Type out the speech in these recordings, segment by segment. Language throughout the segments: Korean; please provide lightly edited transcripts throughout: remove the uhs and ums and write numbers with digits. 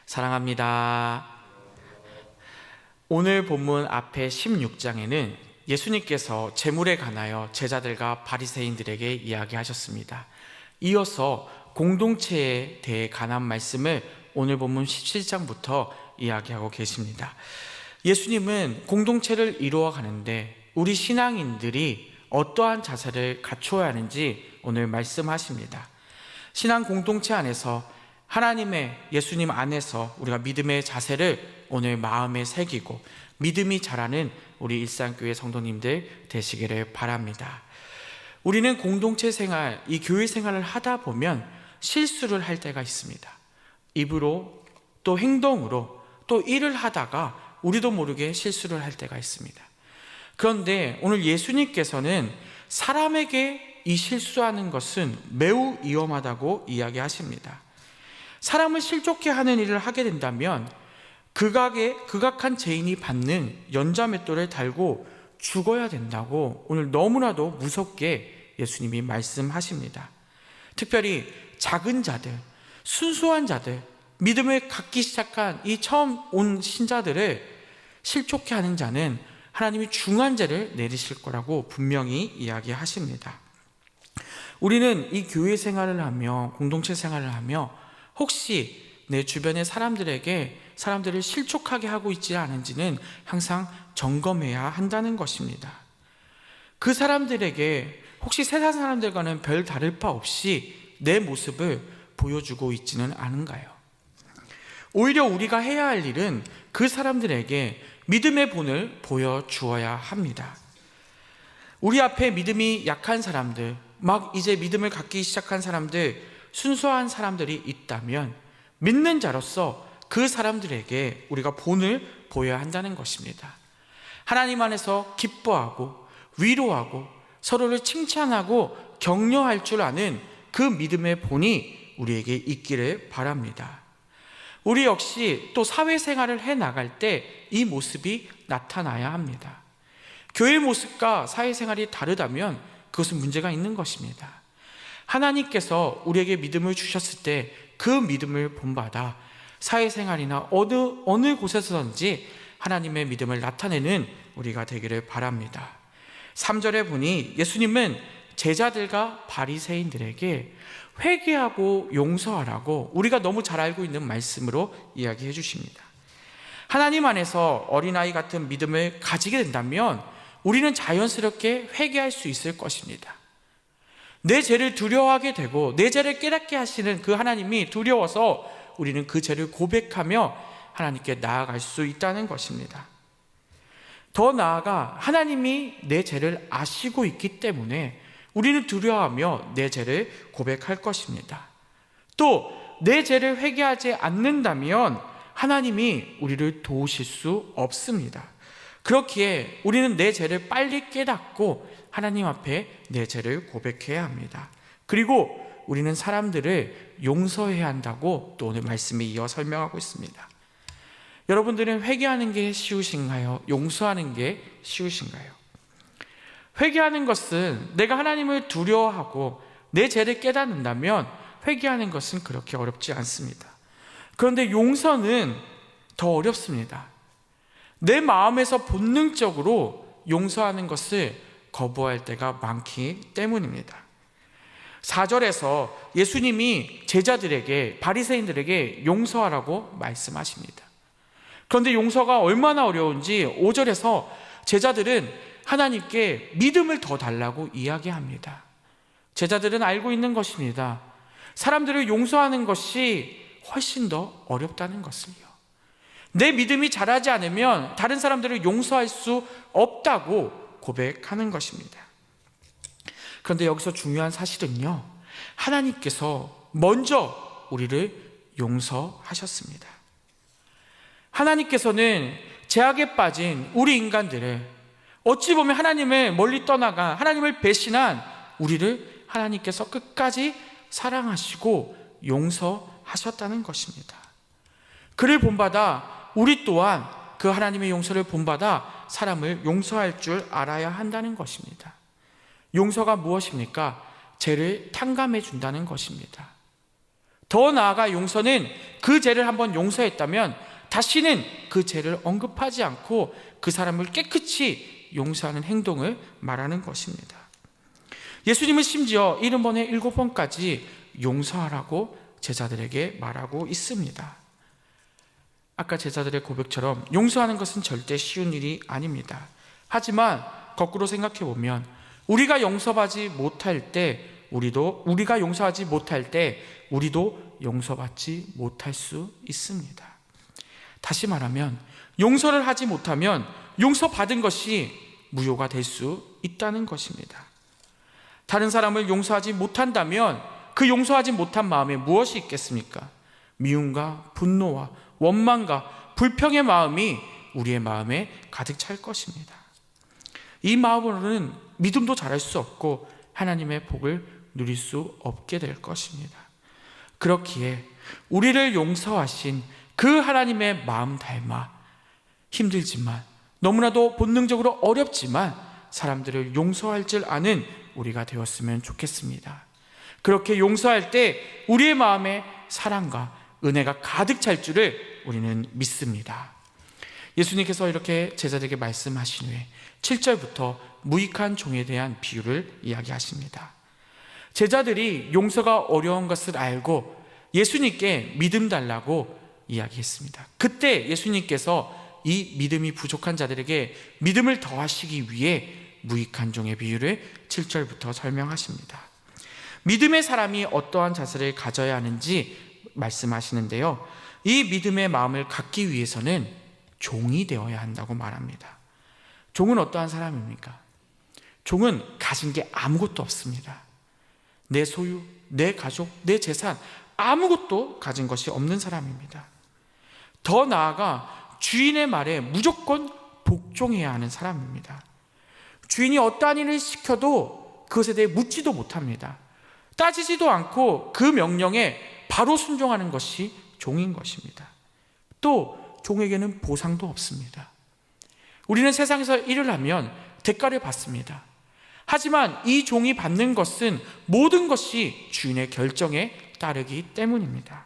사랑합니다. 오늘 본문 앞에 16장에는 예수님께서 재물에 관하여 제자들과 바리새인들에게 이야기하셨습니다. 이어서 공동체에 대해 관한 말씀을 오늘 본문 17장부터 이야기하고 계십니다. 예수님은 공동체를 이루어 가는데 우리 신앙인들이 어떠한 자세를 갖추어야 하는지 오늘 말씀하십니다. 신앙 공동체 안에서 하나님의 예수님 안에서 우리가 믿음의 자세를 오늘 마음에 새기고 믿음이 자라는 우리 일산교회 성도님들 되시기를 바랍니다. 우리는 공동체 생활, 이 교회 생활을 하다 보면 실수를 할 때가 있습니다. 입으로 또 행동으로 또 일을 하다가 우리도 모르게 실수를 할 때가 있습니다. 그런데 오늘 예수님께서는 사람에게 이 실수하는 것은 매우 위험하다고 이야기하십니다. 사람을 실족해 하는 일을 하게 된다면 극악한 죄인이 받는 연자맷돌을 달고 죽어야 된다고 오늘 너무나도 무섭게 예수님이 말씀하십니다. 특별히 작은 자들, 순수한 자들, 믿음을 갖기 시작한 이 처음 온 신자들을 실족해 하는 자는 하나님이 중한 죄를 내리실 거라고 분명히 이야기하십니다. 우리는 이 교회 생활을 하며 공동체 생활을 하며 혹시 내 주변의 사람들을 실족하게 하고 있지 않은지는 항상 점검해야 한다는 것입니다. 그 사람들에게 혹시 세상 사람들과는 별 다를 바 없이 내 모습을 보여주고 있지는 않은가요? 오히려 우리가 해야 할 일은 그 사람들에게 믿음의 본을 보여주어야 합니다. 우리 앞에 믿음이 약한 사람들, 막 이제 믿음을 갖기 시작한 사람들, 순수한 사람들이 있다면 믿는 자로서 그 사람들에게 우리가 본을 보여야 한다는 것입니다. 하나님 안에서 기뻐하고 위로하고 서로를 칭찬하고 격려할 줄 아는 그 믿음의 본이 우리에게 있기를 바랍니다. 우리 역시 또 사회생활을 해나갈 때 이 모습이 나타나야 합니다. 교회 모습과 사회생활이 다르다면 그것은 문제가 있는 것입니다. 하나님께서 우리에게 믿음을 주셨을 때 그 믿음을 본받아 사회생활이나 어느 곳에서든지 하나님의 믿음을 나타내는 우리가 되기를 바랍니다. 3절에 보니 예수님은 제자들과 바리새인들에게 회개하고 용서하라고 우리가 너무 잘 알고 있는 말씀으로 이야기해 주십니다. 하나님 안에서 어린아이 같은 믿음을 가지게 된다면 우리는 자연스럽게 회개할 수 있을 것입니다. 내 죄를 두려워하게 되고 내 죄를 깨닫게 하시는 그 하나님이 두려워서 우리는 그 죄를 고백하며 하나님께 나아갈 수 있다는 것입니다. 더 나아가 하나님이 내 죄를 아시고 있기 때문에 우리는 두려워하며 내 죄를 고백할 것입니다. 또 내 죄를 회개하지 않는다면 하나님이 우리를 도우실 수 없습니다. 그렇기에 우리는 내 죄를 빨리 깨닫고 하나님 앞에 내 죄를 고백해야 합니다. 그리고 우리는 사람들을 용서해야 한다고 또 오늘 말씀에 이어 설명하고 있습니다. 여러분들은 회개하는 게 쉬우신가요? 용서하는 게 쉬우신가요? 회개하는 것은 내가 하나님을 두려워하고 내 죄를 깨닫는다면 회개하는 것은 그렇게 어렵지 않습니다. 그런데 용서는 더 어렵습니다. 내 마음에서 본능적으로 용서하는 것을 거부할 때가 많기 때문입니다. 4절에서 예수님이 제자들에게 바리새인들에게 용서하라고 말씀하십니다. 그런데 용서가 얼마나 어려운지 5절에서 제자들은 하나님께 믿음을 더 달라고 이야기합니다. 제자들은 알고 있는 것입니다. 사람들을 용서하는 것이 훨씬 더 어렵다는 것을요. 내 믿음이 자라지 않으면 다른 사람들을 용서할 수 없다고 고백하는 것입니다. 그런데 여기서 중요한 사실은요, 하나님께서 먼저 우리를 용서하셨습니다. 하나님께서는 죄악에 빠진 우리 인간들을, 어찌 보면 하나님을 멀리 떠나가 하나님을 배신한 우리를 하나님께서 끝까지 사랑하시고 용서하셨다는 것입니다. 그를 본받아 우리 또한 그 하나님의 용서를 본받아 사람을 용서할 줄 알아야 한다는 것입니다. 용서가 무엇입니까? 죄를 탕감해 준다는 것입니다. 더 나아가 용서는 그 죄를 한번 용서했다면 다시는 그 죄를 언급하지 않고 그 사람을 깨끗이 용서하는 행동을 말하는 것입니다. 예수님은 심지어 70번에 7번까지 용서하라고 제자들에게 말하고 있습니다. 아까 제자들의 고백처럼 용서하는 것은 절대 쉬운 일이 아닙니다. 하지만 거꾸로 생각해 보면 우리가 용서하지 못할 때 우리도 용서받지 못할 수 있습니다. 다시 말하면 용서를 하지 못하면 용서받은 것이 무효가 될 수 있다는 것입니다. 다른 사람을 용서하지 못한다면 그 용서하지 못한 마음에 무엇이 있겠습니까? 미움과 분노와 원망과 불평의 마음이 우리의 마음에 가득 찰 것입니다. 이 마음으로는 믿음도 자랄 수 없고 하나님의 복을 누릴 수 없게 될 것입니다. 그렇기에 우리를 용서하신 그 하나님의 마음 닮아 힘들지만 너무나도 본능적으로 어렵지만 사람들을 용서할 줄 아는 우리가 되었으면 좋겠습니다. 그렇게 용서할 때 우리의 마음에 사랑과 은혜가 가득 찰 줄을 우리는 믿습니다. 예수님께서 이렇게 제자들에게 말씀하신 후에 7절부터 무익한 종에 대한 비유를 이야기하십니다. 제자들이 용서가 어려운 것을 알고 예수님께 믿음 달라고 이야기했습니다. 그때 예수님께서 이 믿음이 부족한 자들에게 믿음을 더하시기 위해 무익한 종의 비유를 7절부터 설명하십니다. 믿음의 사람이 어떠한 자세를 가져야 하는지 말씀하시는데요, 이 믿음의 마음을 갖기 위해서는 종이 되어야 한다고 말합니다. 종은 어떠한 사람입니까? 종은 가진 게 아무것도 없습니다. 내 소유, 내 가족, 내 재산 아무것도 가진 것이 없는 사람입니다. 더 나아가 주인의 말에 무조건 복종해야 하는 사람입니다. 주인이 어떠한 일을 시켜도 그것에 대해 묻지도 못합니다. 따지지도 않고 그 명령에 바로 순종하는 것이 종인 것입니다. 또 종에게는 보상도 없습니다. 우리는 세상에서 일을 하면 대가를 받습니다. 하지만 이 종이 받는 것은 모든 것이 주인의 결정에 따르기 때문입니다.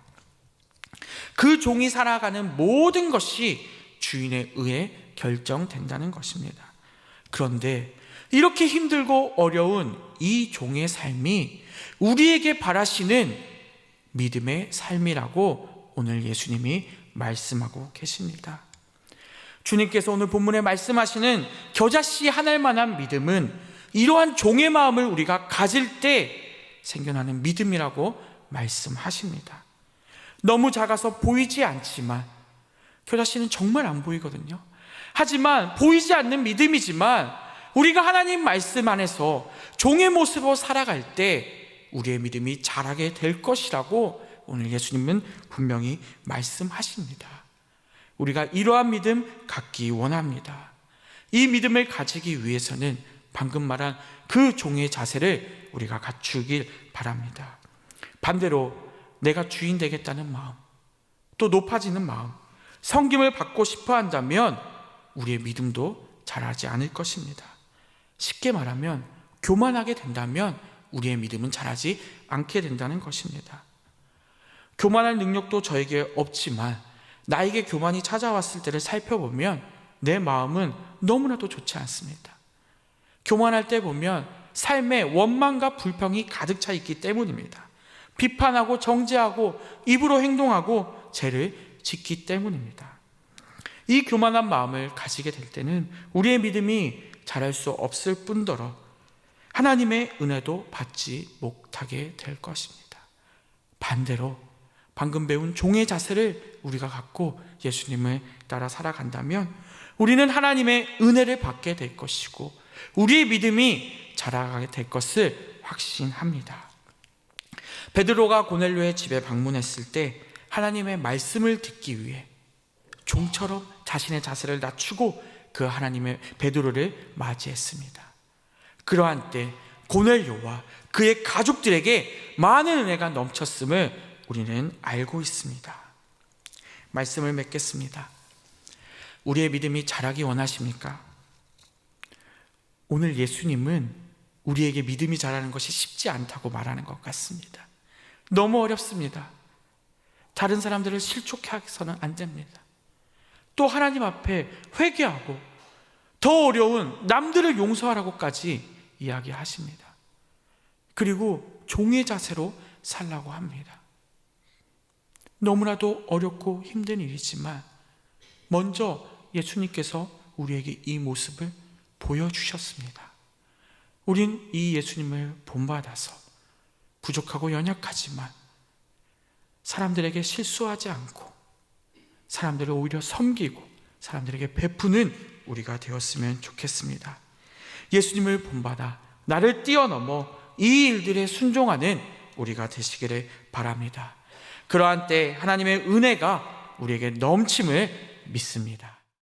그 종이 살아가는 모든 것이 주인에 의해 결정된다는 것입니다. 그런데 이렇게 힘들고 어려운 이 종의 삶이 우리에게 바라시는 믿음의 삶이라고 오늘 예수님이 말씀하고 계십니다. 주님께서 오늘 본문에 말씀하시는 겨자씨 하나만한 믿음은 이러한 종의 마음을 우리가 가질 때 생겨나는 믿음이라고 말씀하십니다. 너무 작아서 보이지 않지만, 겨자씨는 정말 안 보이거든요. 하지만 보이지 않는 믿음이지만 우리가 하나님 말씀 안에서 종의 모습으로 살아갈 때 우리의 믿음이 자라게 될 것이라고 오늘 예수님은 분명히 말씀하십니다. 우리가 이러한 믿음 갖기 원합니다. 이 믿음을 가지기 위해서는 방금 말한 그 종의 자세를 우리가 갖추길 바랍니다. 반대로 내가 주인 되겠다는 마음, 또 높아지는 마음, 섬김을 받고 싶어 한다면 우리의 믿음도 자라지 않을 것입니다. 쉽게 말하면 교만하게 된다면 우리의 믿음은 자라지 않게 된다는 것입니다. 교만할 능력도 저에게 없지만 나에게 교만이 찾아왔을 때를 살펴보면 내 마음은 너무나도 좋지 않습니다. 교만할 때 보면 삶에 원망과 불평이 가득 차 있기 때문입니다. 비판하고 정죄하고 입으로 행동하고 죄를 짓기 때문입니다. 이 교만한 마음을 가지게 될 때는 우리의 믿음이 자랄 수 없을 뿐더러 하나님의 은혜도 받지 못하게 될 것입니다. 반대로 방금 배운 종의 자세를 우리가 갖고 예수님을 따라 살아간다면 우리는 하나님의 은혜를 받게 될 것이고 우리의 믿음이 자라가게 될 것을 확신합니다. 베드로가 고넬료의 집에 방문했을 때 하나님의 말씀을 듣기 위해 종처럼 자신의 자세를 낮추고 그 하나님의 베드로를 맞이했습니다. 그러한 때 고넬료와 그의 가족들에게 많은 은혜가 넘쳤음을 우리는 알고 있습니다. 말씀을 맺겠습니다. 우리의 믿음이 자라기 원하십니까? 오늘 예수님은 우리에게 믿음이 자라는 것이 쉽지 않다고 말하는 것 같습니다. 너무 어렵습니다. 다른 사람들을 실족해 해서는 안 됩니다. 또 하나님 앞에 회개하고 더 어려운 남들을 용서하라고까지 이야기하십니다. 그리고 종의 자세로 살라고 합니다. 너무나도 어렵고 힘든 일이지만 먼저 예수님께서 우리에게 이 모습을 보여주셨습니다. 우린 이 예수님을 본받아서 부족하고 연약하지만 사람들에게 실수하지 않고 사람들을 오히려 섬기고 사람들에게 베푸는 우리가 되었으면 좋겠습니다. 예수님을 본받아 나를 뛰어넘어 이 일들에 순종하는 우리가 되시기를 바랍니다. 그러한 때 하나님의 은혜가 우리에게 넘침을 믿습니다.